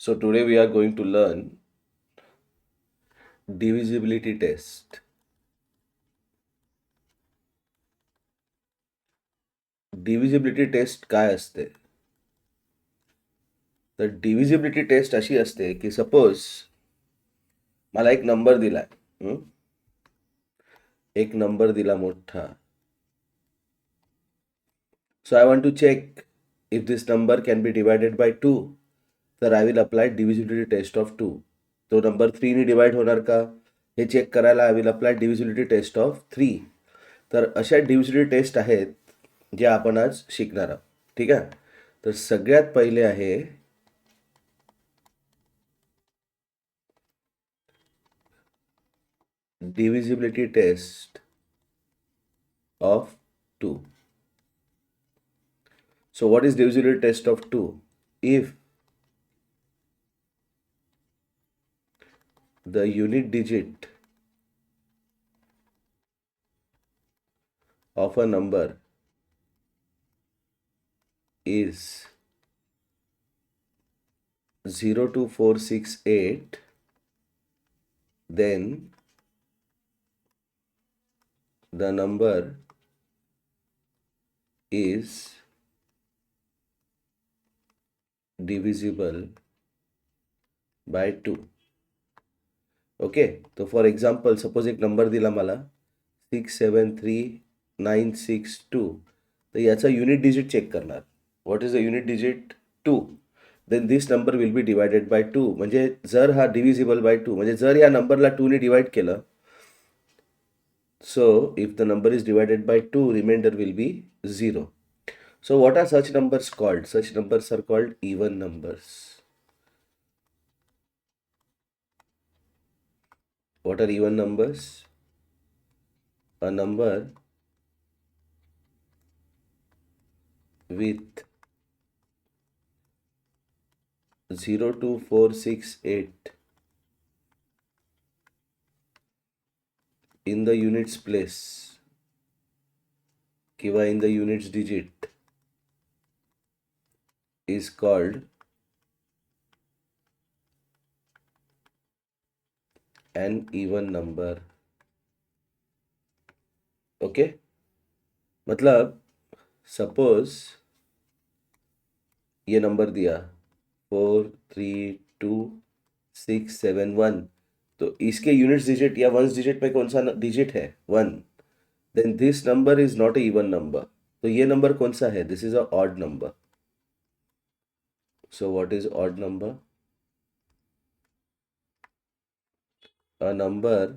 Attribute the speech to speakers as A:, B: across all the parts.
A: So today we are going to learn divisibility test. Divisibility test काय असते? तर divisibility test अशी असते की सपोज मला एक नंबर दिलाय. एक नंबर दिला मोठा. So I want to check if this number can be divided by 2. तर I will apply divisibility test of 2. तो नंबर 3 ने डिवाइड होणार का हे चेक करायला I will apply divisibility test of 3. तर अशा divisibility टेस्ट आहेत जे आपण आज शिकणार आहोत. ठीक आहे. तर सगळ्यात पहिले आहे divisibility test of 2. So what is divisibility test of 2? If the unit digit of a number is 02468, then the number is divisible by 2. Okay. तो फॉर एक्झाम्पल सपोज एक नंबर दिला मला 673962. तर याचा युनिट डिजिट चेक करणार. What is the unit digit? 2. Then this number will be divided by 2. म्हणजे जर हा डिव्हिजिबल बाय 2 म्हणजे जर या नंबरला 2 ने डिवाइड केलं, so if the number is divided by 2, remainder will be 0. So what are such numbers called? Such numbers are called even numbers. What are even numbers? A number with 02468 in the units place किंवा in the units digit is called an even number. Okay. मतलब suppose ये number दिया 432671, तो इसके units digit या ones digit में कौन सा डिजिट है? 1. Then this number is not a even number. तो ये नंबर कौन सा है? This is a odd number. So what is odd number? A number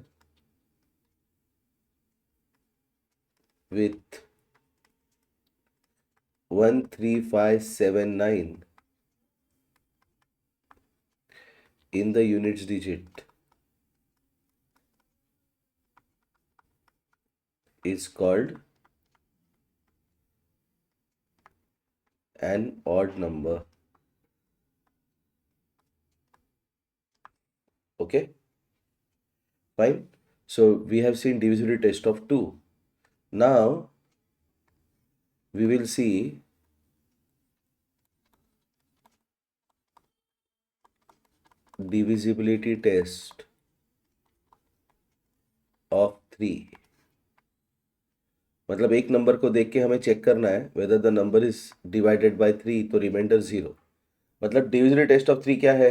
A: with 13579 in the units digit is called an odd number. Okay, fine. So we have seen divisibility test of 2. Now we will see divisibility test of 3. मतलब एक number को देख के हमें check करना है whether the number is divided by 3, तो reminder 0. मतलब डिविजिबिलिटी टेस्ट ऑफ 3 क्या है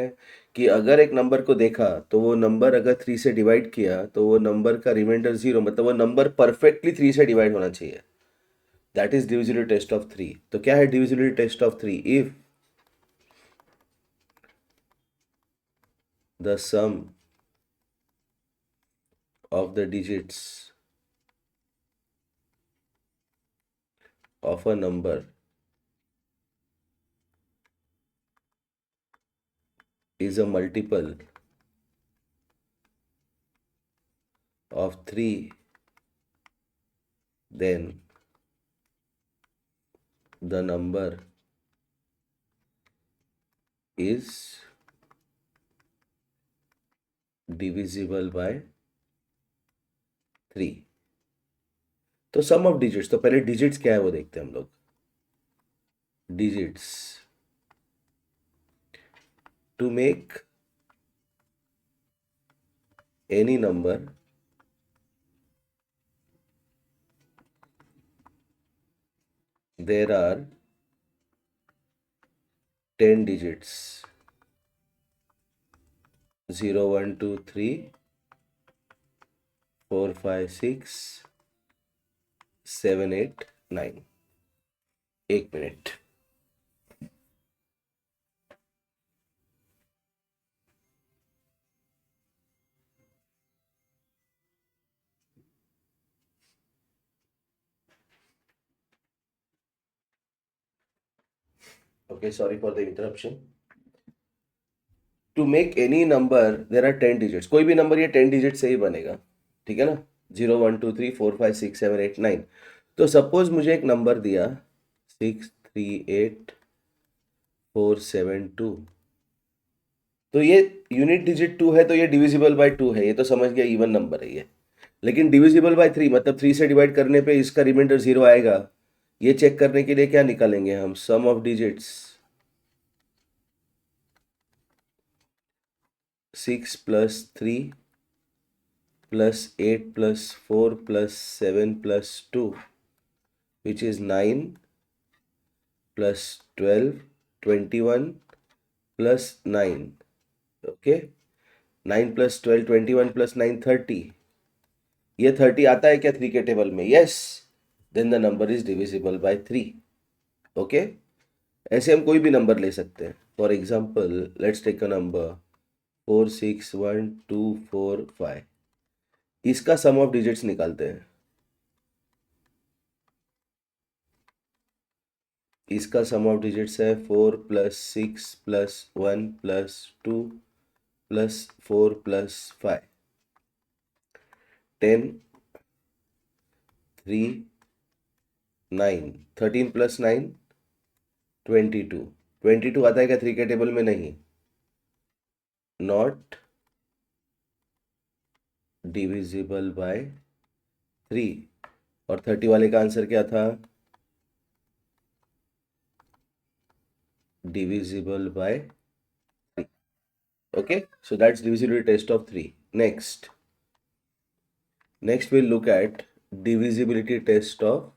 A: कि अगर एक नंबर को देखा तो वो नंबर अगर 3 से डिवाइड किया तो वो नंबर का रिमाइंडर 0, मतलब वो नंबर परफेक्टली 3 से डिवाइड होना चाहिए. That is divisibility test of 3. तो क्या है divisibility test of 3? If the sum of the digits of a number is a multiple of 3, then the number is divisible by 3. तो सम of digits, तो पहले digits क्या है वो देखते हैं हम लोग. Digits To make any number there are 10 digits. 0, 1, 2, 3, 4, 5, 6, 7, 8, 9. एक minute. Okay, sorry for the interruption. To make any number there are 10 digits. कोई भी नंबर ये 10 डिजिट से ही बनेगा. ठीक है ना. 0, 1, 2, 3, 4, 5, 6, 7, 8, 9. तो सपोज मुझे एक नंबर दिया 6, 3, 8, 4, 7, 2. तो ये यूनिट डिजिट 2 है तो ये डिविजिबल बाय 2 है. ये तो समझ गया इवन नंबर है ये. लेकिन डिविजिबल बाय 3 मतलब 3 से डिवाइड करने पे इसका रिमाइंडर 0 आएगा. ये चेक करने के लिए क्या निकालेंगे हम? सम of digits. 6 plus 3 plus 8 plus 4 plus 7 plus 2, which is 9 plus 12, 21 plus 9. Okay, 9 plus 12, 21 plus 9, 30. ये 30 आता है क्या 3 के टेबल में? Yes. Then the number is divisible by 3. Okay, ऐसे हम कोई भी नंबर ले सकते हैं. For example let's take a number 4, 6, 1, 2, 4, 5. इसका सम ऑफ डिजिट्स निकालते हैं. इसका सम ऑफ डिजिट्स है 4 plus 6 plus 1 plus 2 plus 4 plus 5. 10, 3, 9. 13 plus 9, 22. 22 आता है क्या 3 के टेबल में? नहीं. Not divisible by 3. और 30 वाले का आंसर क्या था? Divisible by 3. Okay, so that's divisibility test of 3. Next we'll look at divisibility test of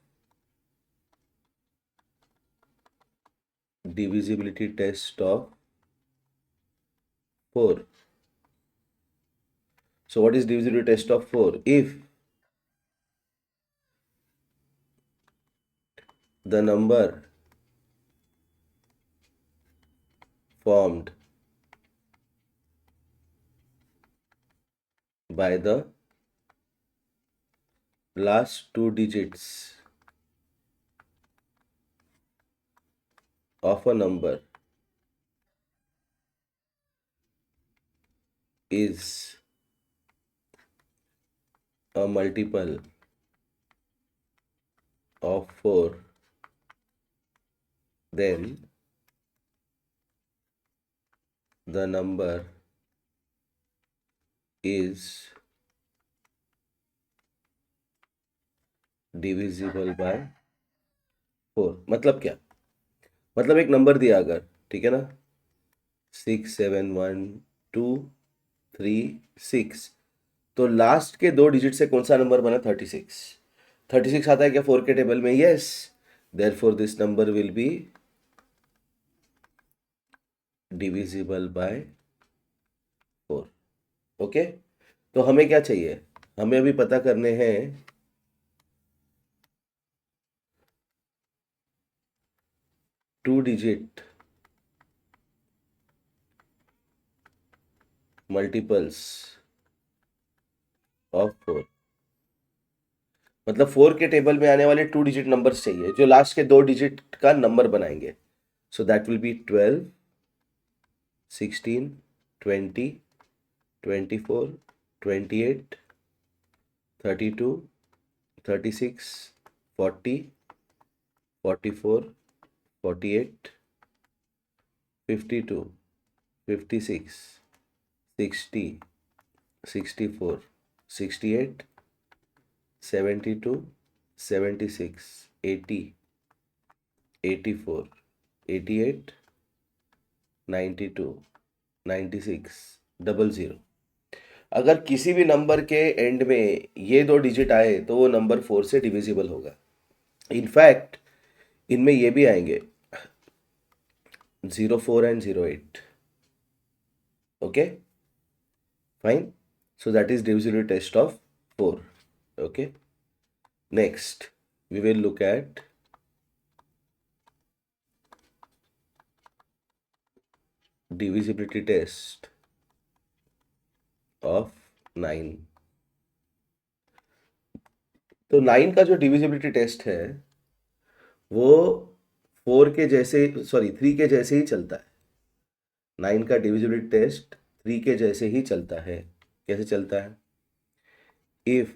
A: 4. So what is divisibility test of 4? If the number formed by the last 2 digits of a number is a multiple of 4, then the number is divisible by 4. मतलब क्या? मतलब एक number दिया अगर, ठीक है ना, 6, 7, 1, 2, 3, 6, तो लास्ट के 2 डिजिट से कौन सा नंबर बना? 36. 36 आता है क्या 4 के टेबल में? Yes. Therefore this number will B divisible bye 4. Okay, तो हमें क्या चाहिए? हमें अभी पता करने हैं 2 डिजिट मल्टीपल्स ऑफ 4. मतलब 4 के टेबल में आने वाले 2 डिजिट नंबर्स चाहिए जो लास्ट के 2 डिजिट का नंबर बनाएंगे. So that will be 12, 16, 20, 24, 28, 32, 36, 40, 44, 48, 52, 56, 60, 64, 68, 72, 76, 80, 84, 88, 92, 9600। अगर किसी भी नंबर के एंड में ये दो डिजिट आए तो वो नंबर 4 से डिविजिबल होगा। इनफैक्ट इनमें ये भी आएंगे 04 and 08। Okay fine. So that is divisibility test of 4. Okay. Next, we will look at divisibility test of 9। तो 9 का जो divisibility टेस्ट है वो 4 के जैसे, सॉरी 3 के जैसे ही चलता है। 9 का divisibility टेस्ट 3 के जैसे ही चलता है। कैसे चलता है? If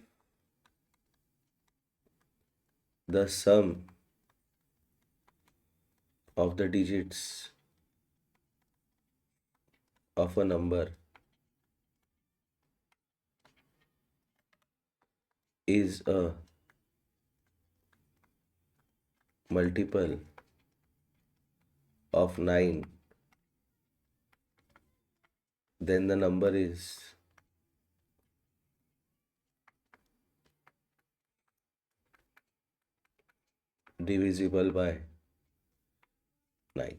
A: the sum of the digits of a number is a multiple of 9, then the number is divisible by 9।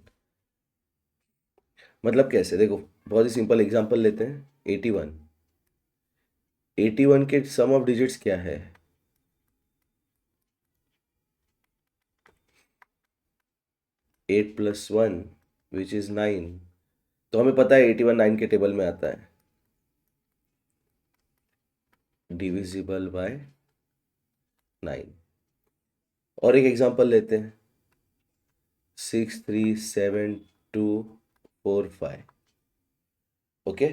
A: मतलब कैसे? देखो, बहुत ही सिंपल एग्जांपल लेते हैं। 81। 81 के सम ऑफ डिजिट्स क्या है? 8 + 1 विच इज 9। तो हमें पता है 81 9 के टेबल में आता है, डिविजिबल बाय 9। और एक एग्जांपल लेते हैं, 6 3 7 2 4 5। ओके,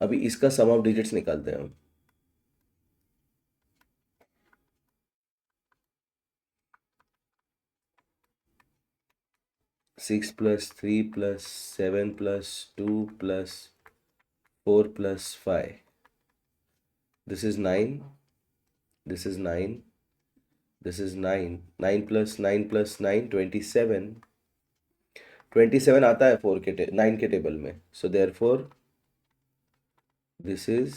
A: अभी इसका सम ऑफ डिजिट्स निकालते हैं हम। 6 + 3 + 7 + 2 + 4 + 5, this is 9, this is 9, this is 9, 9 + 9 + 9 27। 27 आता है 9 के टेबल में। So therefore this is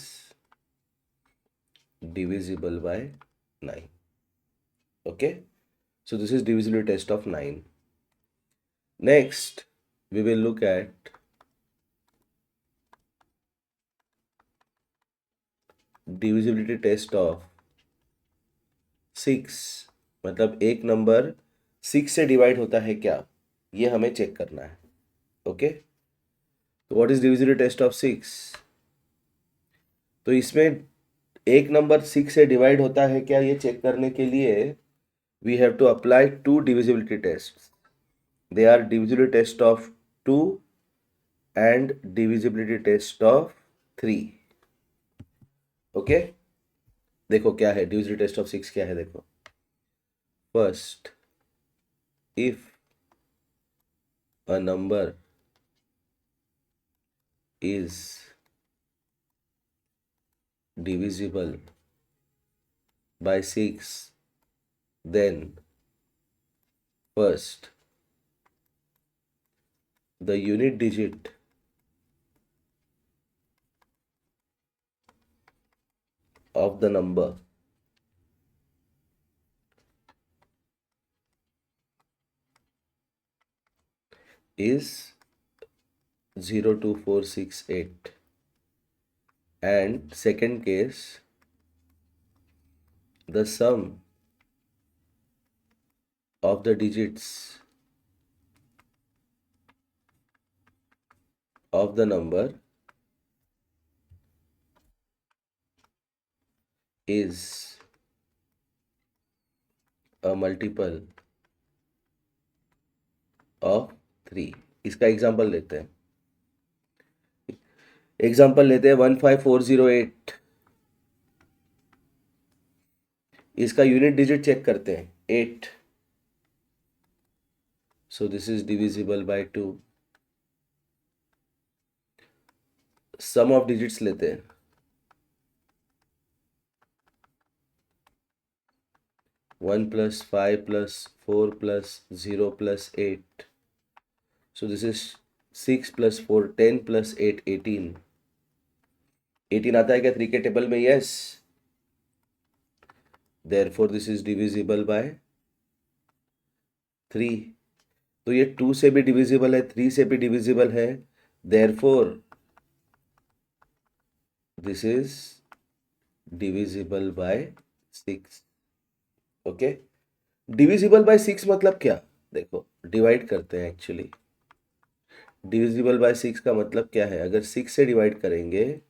A: divisible by 9। okay, so this is divisibility test of 9। next we will look at divisibility test of 6। मतलब एक नंबर 6 से डिवाइड होता है क्या, ये हमें चेक करना है। ओके, तो what is divisibility test of 6? तो इसमें एक नंबर 6 से डिवाइड होता है क्या ये चेक करने के लिए we have to apply two divisibility tests। they are divisibility test of 2 and divisibility test of 3। Okay, देखो क्या है divisibility test of 6 क्या है, देखो। First, if a number is divisible by 6, then first the unit digit of the number is 02468, and second case the sum of the digits of the number is a multiple of 3। इसका example लेते हैं। Example लेते हैं 15408। इसका unit digit check करते हैं 8। So this is divisible by 2। Sum of digits लेते हैं, 1 + 5 + 4 + 0 + 8। So this is 6 plus 4 10 plus 8 18 18 आता है क्या 3 के टेबल में? Yes. Therefore this is divisible by 3। तो ये 2 से भी डिविजिबल है, 3 से भी डिविजिबल है, therefore this is divisible by 6। Okay, divisible by 6 मतलब क्या? देखो, डिवाइड करते हैं एक्चुअली। डिविजिबल बाय 6 का मतलब क्या है? अगर 6 से डिवाइड करेंगे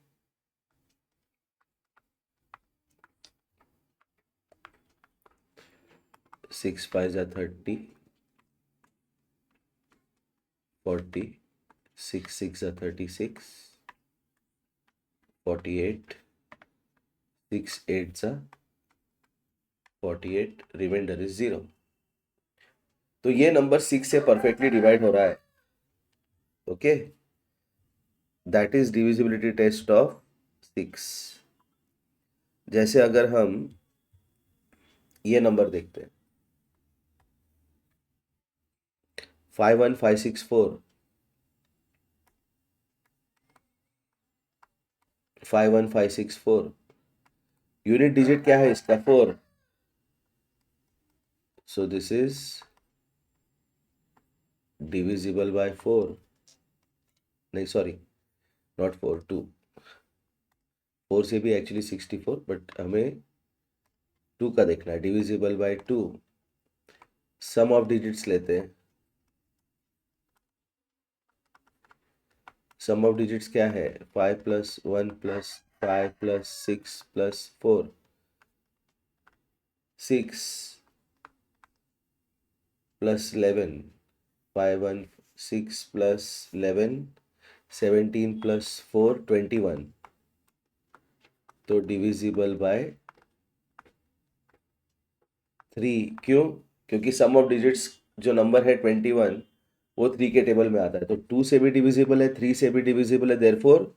A: 6 5 जा 30 40 6 6 जा 36 48 6 8 जा 48 रिमाइंडर इज 0। तो ये नंबर 6 से परफेक्टली डिवाइड हो रहा है। Okay, that is divisibility test of 6। जैसे अगर हम ये नंबर देखते हैं 51564 51564 यूनिट डिजिट क्या है इसका? 4। सो दिस इज डिविजिबल बाय 4। नहीं सॉरी, नॉट 4, 2। 4 से भी एक्चुअली 64, बट हमें 2 का देखना है। Divisible by 2। Sum of digits लेते हैं। सम ऑफ डिजिट्स क्या है? 5 plus 1 plus 5 plus 6 plus 4 6 plus 11 5 1 6 plus 11 17 plus 4 21। तो डिविजिबल बाय 3। क्यों? क्योंकि सम ऑफ डिजिट्स जो नंबर है 21 वो 3 के टेबल में आता है। तो 2 से भी डिविजिबल है, 3 से भी डिविजिबल है, therefore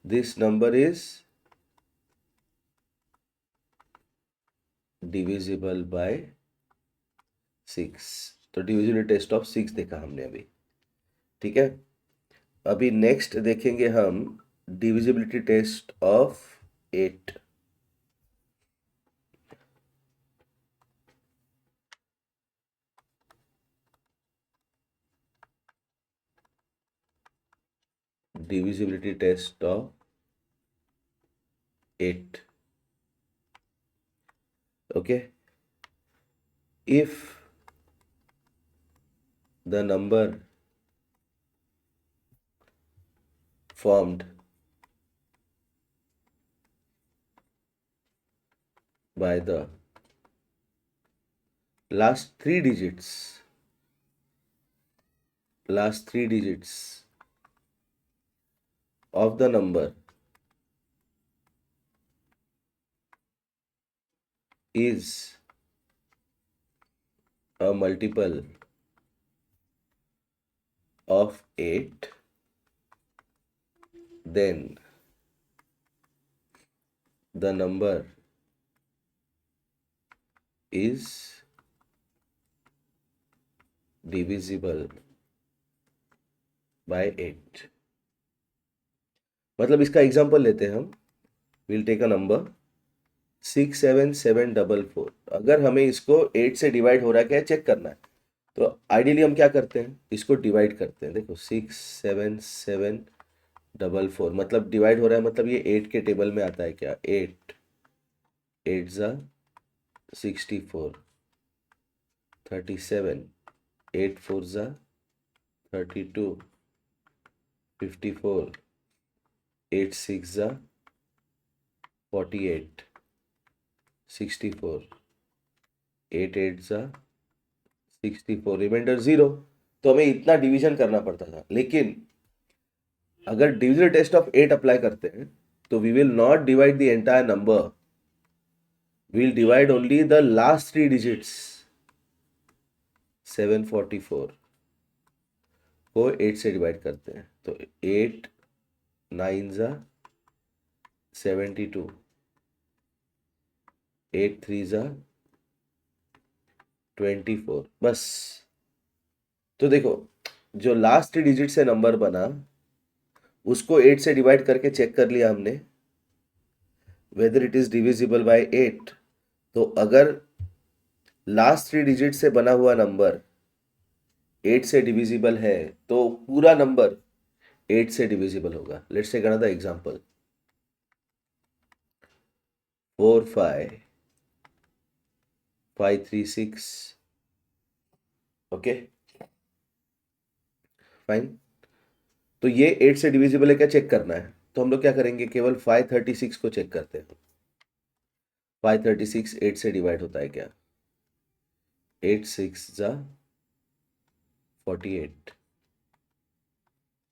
A: this number is divisible by 6। तो डिविजिबिलिटी टेस्ट ऑफ 6 देखा हमने अभी। ठीक है, अभी नेक्स्ट देखेंगे हम divisibility test of 8। Divisibility test of 8। Okay, if the number formed by the last three digits of the number is a multiple of 8, then the number is divisible by 8। मतलब इसका एग्जांपल लेते हैं हम। Will take a number 67744। अगर हमें इसको 8 से divide हो रहा है क्या चेक करना है, तो आइडियली हम क्या करते हैं, इसको डिवाइड करते हैं। देखो 67744 मतलब डिवाइड हो रहा है, मतलब ये 8 के टेबल में आता है क्या? 8 8 जा 64 37 8 4 जा 32 54 8 6 जा 48 64 8 8 जा 64 रिमाइंडर 0। तो हमें इतना डिवीजन करना पड़ता था, लेकिन अगर डिविजन टेस्ट ऑफ 8 अप्लाई करते हैं तो we will not divide the entire number, we will divide only the last 3 digits. 744 को 8 से डिवाइड करते हैं तो 8 9 जा 72 8 3 जा 24। बस। तो देखो जो लास्ट 3 डिजिट से नंबर बना उसको 8 से डिवाइड करके चेक कर लिया हमने whether it is divisible by 8। तो अगर लास्ट 3 डिजिट से बना हुआ नंबर 8 से डिविजिबल है तो पूरा नंबर 8 से डिविजिबल होगा। Let's take another example 4 5 5 3 6। Okay fine. तो ये 8 से डिविजिबल है क्या चेक करना है, तो हम लोग क्या करेंगे, केवल 536 को चेक करते हैं। 536 8 से डिवाइड होता है क्या? 8 6 जा 48,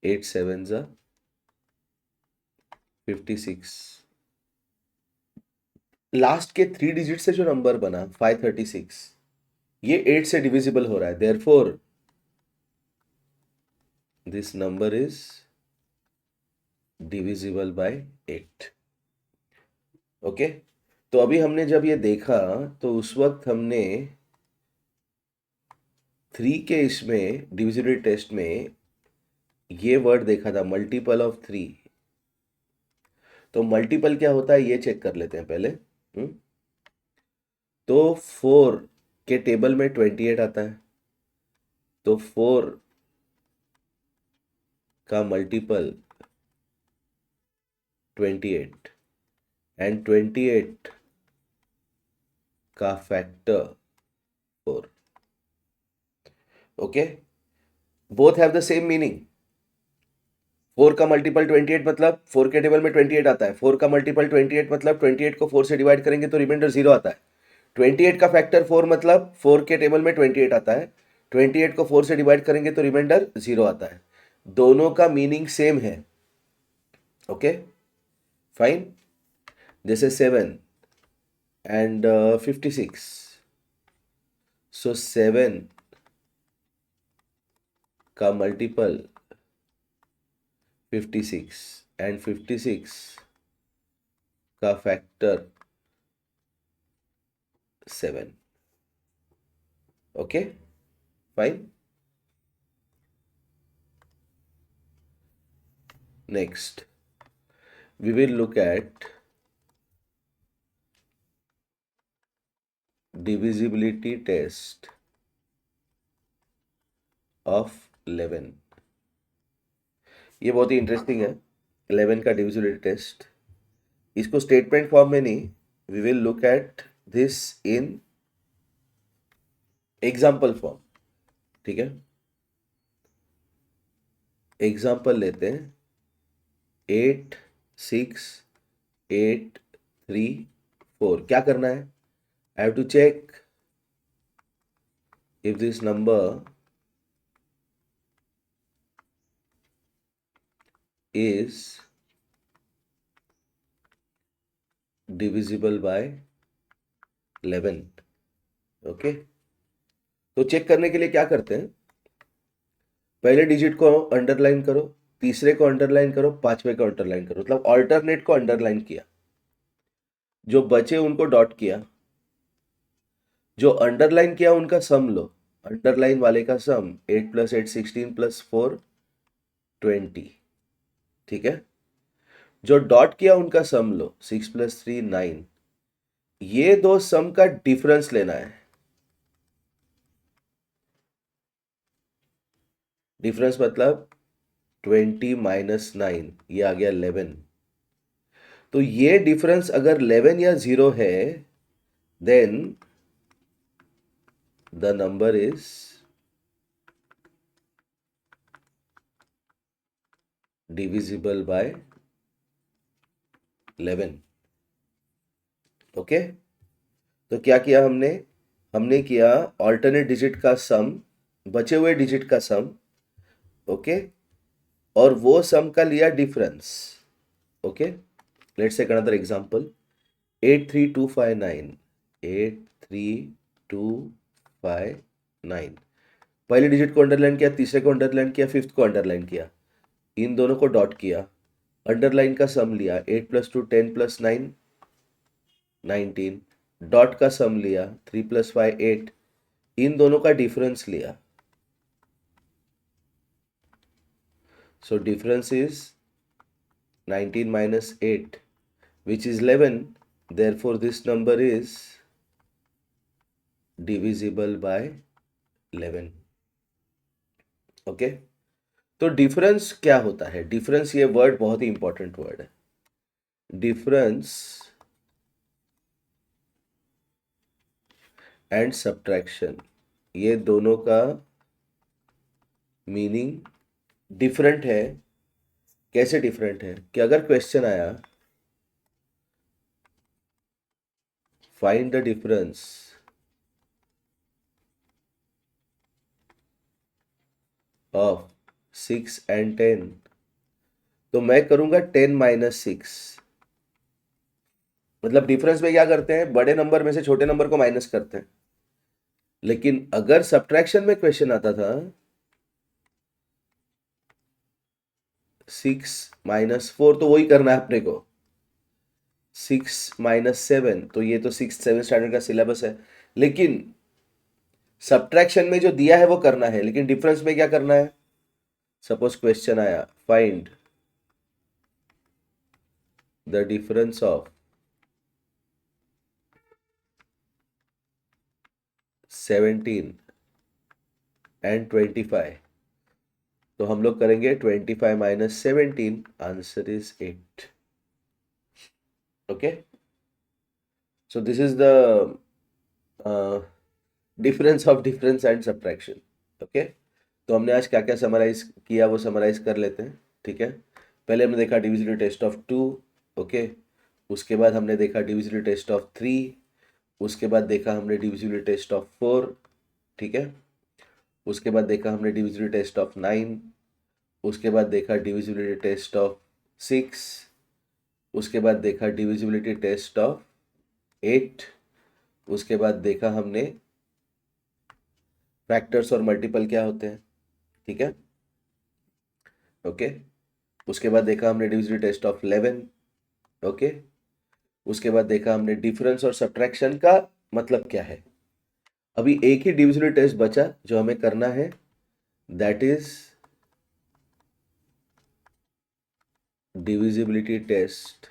A: 8 7 जा 56। लास्ट के 3 डिजिट से जो नंबर बना 536 ये 8 से डिविजिबल हो रहा है, therefore this number is divisible by 8। Okay तो अभी हमने जब ये देखा तो उस वक्त हमने 3 के इसमें डिविजिबिलिटी टेस्ट में ये वर्ड देखा था मल्टीपल ऑफ 3। तो मल्टीपल क्या होता है ये चेक कर लेते हैं पहले। तो 4 के टेबल में 28 आता है, तो 4 का मल्टीपल 28 एंड 28 का factor 4। Okay both have the same meaning. 4 का मल्टीपल 28 मतलब 4 के टेबल में 28 आता है, 4 का मल्टीपल 28 मतलब 28 को 4 से डिवाइड करेंगे तो रिमाइंडर 0 आता है। 28 का फैक्टर 4 मतलब 4 के टेबल में 28 आता है, 28 को 4 से डिवाइड करेंगे तो रिमाइंडर 0 आता है। दोनों का मीनिंग सेम है। Okay fine. This is 7 and 56। सो 7 का मल्टीपल 56 एंड 56 का factor 7। Okay fine. Next we will look at divisibility test of 11। ये बहुत ही इंटरेस्टिंग है 11 का डिविजिबिलिटी टेस्ट। इसको स्टेटमेंट फॉर्म में नहीं, we will look at this in example form. ठीक है एग्जाम्पल लेते हैं 8 6 8 3 4। क्या करना है, I have to check if this number is divisible by 11। Okay तो चेक करने के लिए क्या करते हैं, पहले डिजिट को अंडरलाइन करो, तीसरे को अंडरलाइन करो, पांचवे को अंडरलाइन करो, मतलब ऑल्टरनेट को अंडरलाइन किया, जो बचे उनको डॉट किया, जो अंडरलाइन किया उनका सम लो। अंडरलाइन वाले का सम 8 + 8 16 + 4 20। ठीक है जो डॉट किया उनका सम लो 6 + 3 9। ये दो सम का डिफरेंस लेना है। डिफरेंस मतलब 20 - 9 ये आ गया 11। तो ये डिफरेंस अगर 11 या 0 है then the number is divisible by 11। Okay तो क्या किया हमने, हमने किया ऑल्टरनेट डिजिट का सम, बचे हुए डिजिट का सम। ओके और वो सम का लिया difference. Okay let's take another example 83259 83259। पहले डिजिट को अंडरलाइन किया, तीसरे को अंडरलाइन किया, फिफ्थ को अंडरलाइन किया, इन दोनों को डॉट किया, अंडरलाइन का सम लिया 8 + 2 10 + 9 19, डॉट का सम लिया 3 + 5 8, इन दोनों का डिफरेंस लिया। So difference is 19 minus 8, which is 11. Therefore, this number is divisible by 11. Okay, तो डिफरेंस क्या होता है? डिफरेंस, ये वर्ड बहुत ही इंपॉर्टेंट वर्ड है. डिफरेंस एंड सब्ट्रैक्शन, ये दोनों का मीनिंग डिफरेंट है. कैसे डिफरेंट है? कि अगर क्वेश्चन आया find the difference of 6 and 10, तो मैं करूंगा 10 माइनस 6. मतलब डिफरेंस में क्या करते हैं? बड़े नंबर में से छोटे नंबर को माइनस करते हैं. लेकिन अगर सब्ट्रैक्शन में क्वेश्चन आता था 6 माइनस 4, तो वही करना है अपने को. 6 माइनस 7, तो ये तो 6 7 स्टैंडर्ड का सिलेबस है. लेकिन सब्ट्रैक्शन में जो दिया है वो करना है, लेकिन डिफरेंस में क्या करना है? सपोज क्वेश्चन आया find the difference of 17 and 25, तो हम लोग करेंगे 25 minus 17, answer is 8. Okay, so this is the difference of difference and subtraction. Okay, तो हमने आज क्या क्या समराइज किया वो समराइज कर लेते हैं. ठीक है, पहले हमने देखा डिविजिबल टेस्ट ऑफ 2. ओके, उसके बाद हमने देखा डिविजिबल टेस्ट ऑफ 3. उसके बाद देखा हमने डिविजिबल टेस्ट ऑफ 4. ठीक है, उसके बाद देखा हमने डिविजिबल टेस्ट ऑफ 9. उसके बाद देखा डिविजिबिलिटी टेस्ट ऑफ 6. उसके बाद देखा डिविजिबिलिटी टेस्ट ऑफ 8. उसके बाद देखा हमने फैक्टर्स और मल्टीपल क्या होते हैं. ठीक है, ओके. उसके बाद देखा हमने डिविजिबिलिटी टेस्ट ऑफ 11. ओके, उसके बाद देखा हमने डिफरेंस और सब्ट्रैक्शन का मतलब क्या है. अभी एक ही डिविजिबिलिटी टेस्ट बचा जो हमें करना है, that is divisibility test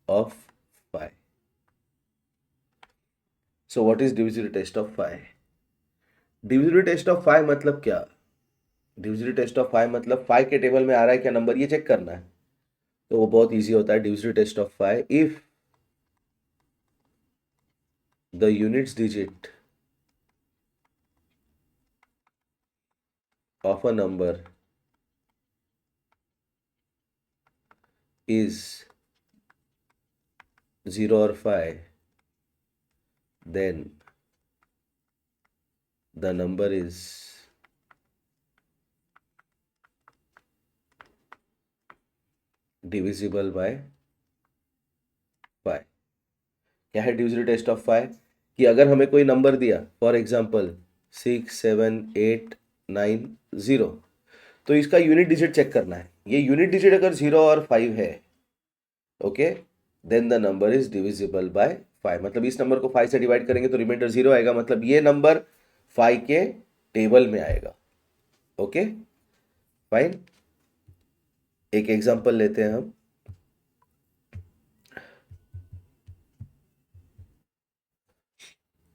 A: of phi. So what is divisibility test of phi? divisibility test of phi मतलब क्या? divisibility test of phi मतलब phi के टेबल में आ रहा है क्या नंबर, ये चेक करना है. तो वो बहुत इजी होता है. divisibility test of phi, if the units digit of a number is 0 or phi, then the number is divisible by phi. क्या है डिविजिबिलिटी टेस्ट ऑफ phi? कि अगर हमें कोई नंबर दिया, फॉर एग्जांपल 6 7 8 9 0, तो इसका यूनिट डिजिट चेक करना है. ये यूनिट डिजिट अगर 0 और 5 है, okay, then the number is divisible by 5. मतलब इस नंबर को 5 से डिवाइड करेंगे तो रिमाइंडर 0 आएगा, मतलब ये नंबर 5 के टेबल में आएगा. Okay, fine. एक एग्जांपल लेते हैं हम.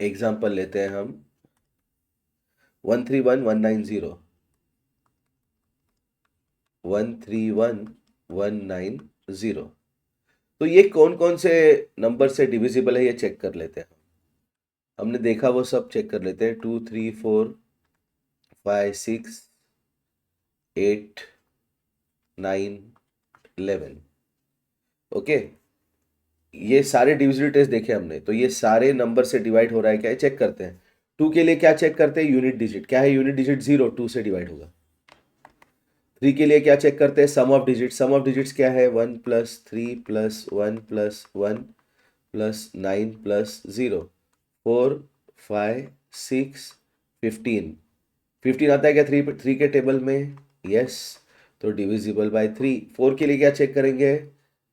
A: एग्जांपल लेते हैं हम 131190. 131190. तो ये कौन कौन से नंबर से डिविजिबल है ये चेक कर लेते हैं. हमने देखा वो सब चेक कर लेते हैं. 2 3 4 5 6 8 9 11. ओके, ये सारे डिविजिबल टेस्ट देखे हमने, तो ये सारे नंबर से डिवाइड हो रहा है क्या, चेक करते हैं. 2 के लिए क्या चेक करते हैं? Unit digit. क्या है यूनिट डिजिट? 0, 2 से डिवाइड होगा. 3 के लिए क्या चेक करते हैं? Sum of digit. Sum of digits क्या है? 1 plus 3 plus 1 plus 1 plus 9 plus 0. 4 5 6 15. 15 आता है क्या 3 के टेबल में? यस, तो डिविजिबल बाय 3. 4 के लिए क्या चेक करेंगे?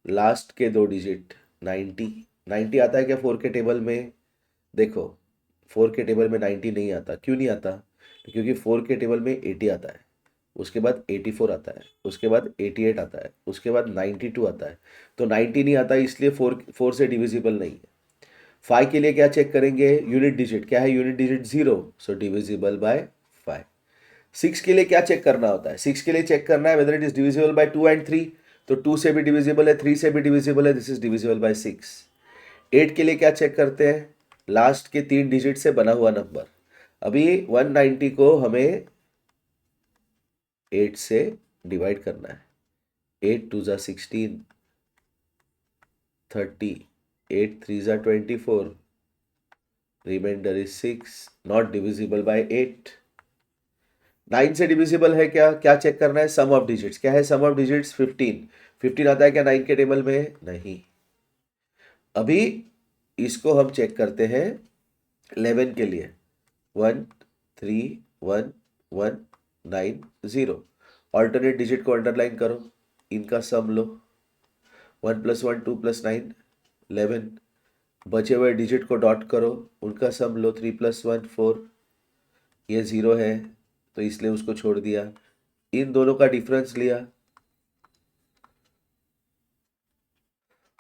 A: लास्ट के 2 डिजिट. 90. 90 आता है क्या 4 के टेबल में? देखो, 4 के टेबल में 90 नहीं आता. क्यों नहीं आता? क्योंकि 4 के टेबल में 80 आता है. उसके बाद 84 आता है, उसके बाद 88 आता है, उसके बाद 92 आता है। तो 90 नहीं आता, इसलिए 4 से डिविजिबल नहीं है। 5 के लिए क्या चेक करेंगे? Unit digit. क्या है unit digit? 0, so divisible by 5। 6 के लिए क्या चेक करना होता है? 6 के लिए चेक करना है whether it is divisible by 2 and 3। तो 2 से भी डिविजिबल है, 3 से भी डिविजिबल है, दिस इज डिविजिबल बाय 6। 8 के लिए क्या चेक करते हैं? लास्ट के 3 डिजिट से बना हुआ नंबर। अभी 190 को हमें 8 से डिवाइड करना है। 8 2 ज़ा 16, 30, 8 3 ज़ा 24, remainder is 6, not divisible by 8। 9 से डिविजिबल है क्या? क्या चेक करना है? सम ऑफ डिजिट्स। क्या है सम ऑफ डिजिट्स? 15। 15 आता है क्या 9 के टेबल में? नहीं। अभी इसको हम चेक करते हैं 11 के लिए। 1 3 1 1 9 0। ऑल्टरनेट डिजिट को अंडरलाइन करो, इनका सम लो। 1 + 1 2 + 9 11। बचे हुए डिजिट को डॉट करो, उनका सम लो। 3 + 1 4। ये 0 है तो इसलिए उसको छोड़ दिया। इन दोनों का डिफरेंस लिया,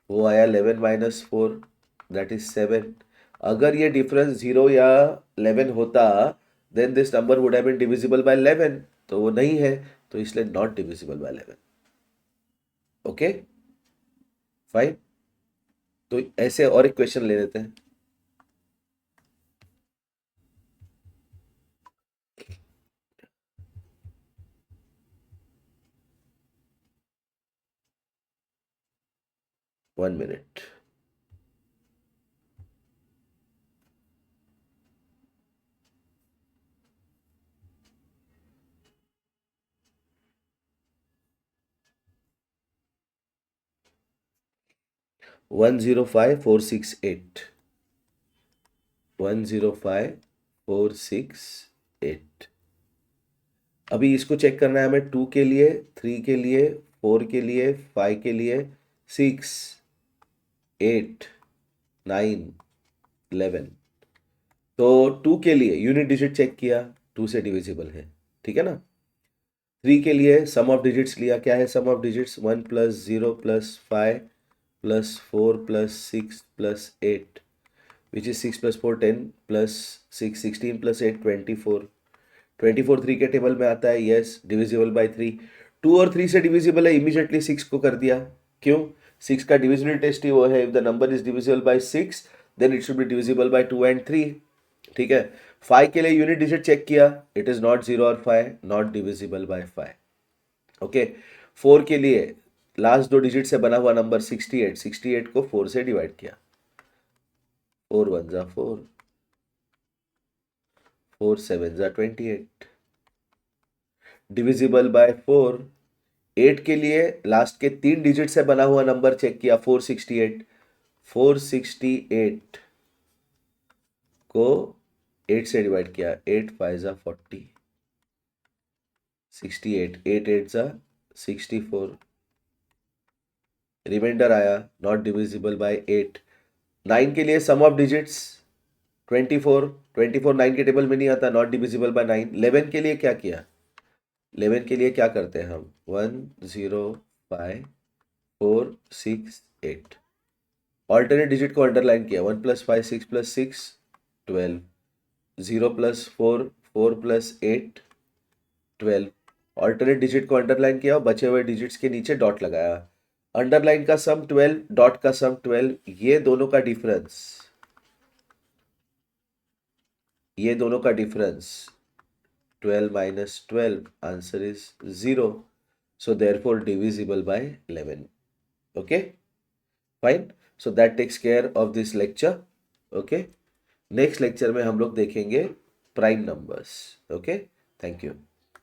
A: वो आया 11 - 4, दैट इज 7। अगर ये डिफरेंस 0 या 11 होता then this number would have been divisible by 11, तो वो नहीं है, तो इसलिए not divisible by 11। Okay fine. तो ऐसे और एक क्वेश्चन ले लेते हैं। One minute. One zero five four six eight 105468। अभी इसको चेक करना है हमें 2 के लिए, 3 के लिए, 4 के लिए, 5 के लिए, 6 8 9 11। तो 2 के लिए यूनिट डिजिट चेक किया, 2 से डिविजिबल है, ठीक है ना। 3 के लिए सम ऑफ डिजिट्स लिया। क्या है सम ऑफ डिजिट्स? 1 + 0 + 5 + 4 + 6 + 8, which is 6 + 4 10 + 6 16 + 8 24। 24 3 के टेबल में आता है, यस डिविजिबल बाय 3। 2 और 3 से डिविजिबल है, इमीडिएटली 6 को कर दिया। क्यों? 6 का डिविजिबल टेस्ट ही वो है, if the number is divisible by 6 then it should be divisible by 2 and 3। ठीक है। 5 के लिए यूनिट डिजिट चेक किया, इट इज नॉट 0 और 5, नॉट डिविजिबल बाय 5। ओके। 4 के लिए लास्ट 2 डिजिट से बना हुआ नंबर 68, 68 को 4 से डिवाइड किया। 4 1 ज़ा 4, 4 7 ज़ा 28, डिविजिबल बाय 4। 8 के लिए लास्ट के 3 डिजिट से बना हुआ नंबर चेक किया, 468। 468 को 8 से डिवाइड किया, 8 5 ज़ा 40, 68, 8 8 ज़ा 64, रिमाइंडर आया नॉट डिविजिबल बाय 8। 9 के लिए सम ऑफ डिजिट्स 24, 24 9 के टेबल में नहीं आता, नॉट डिविजिबल बाय 9। 11 के लिए क्या किया? 11 के लिए क्या करते हैं हम? 1 0 5 4 6 8। ऑल्टरनेट डिजिट को अंडरलाइन किया, 1 + 5 6 + 6 12, 0 + 4 4 + 8 12। ऑल्टरनेट डिजिट को अंडरलाइन किया और बचे हुए डिजिट्स के नीचे डॉट लगाया। अंडरलाइन का सम 12, डॉट का सम 12, ये दोनों का डिफरेंस, ये दोनों का difference 12 - 12, answer is 0, so therefore divisible by 11। okay fine, so that takes care of this lecture। okay, next lecture में हम लोग देखेंगे prime numbers. Okay, thank you.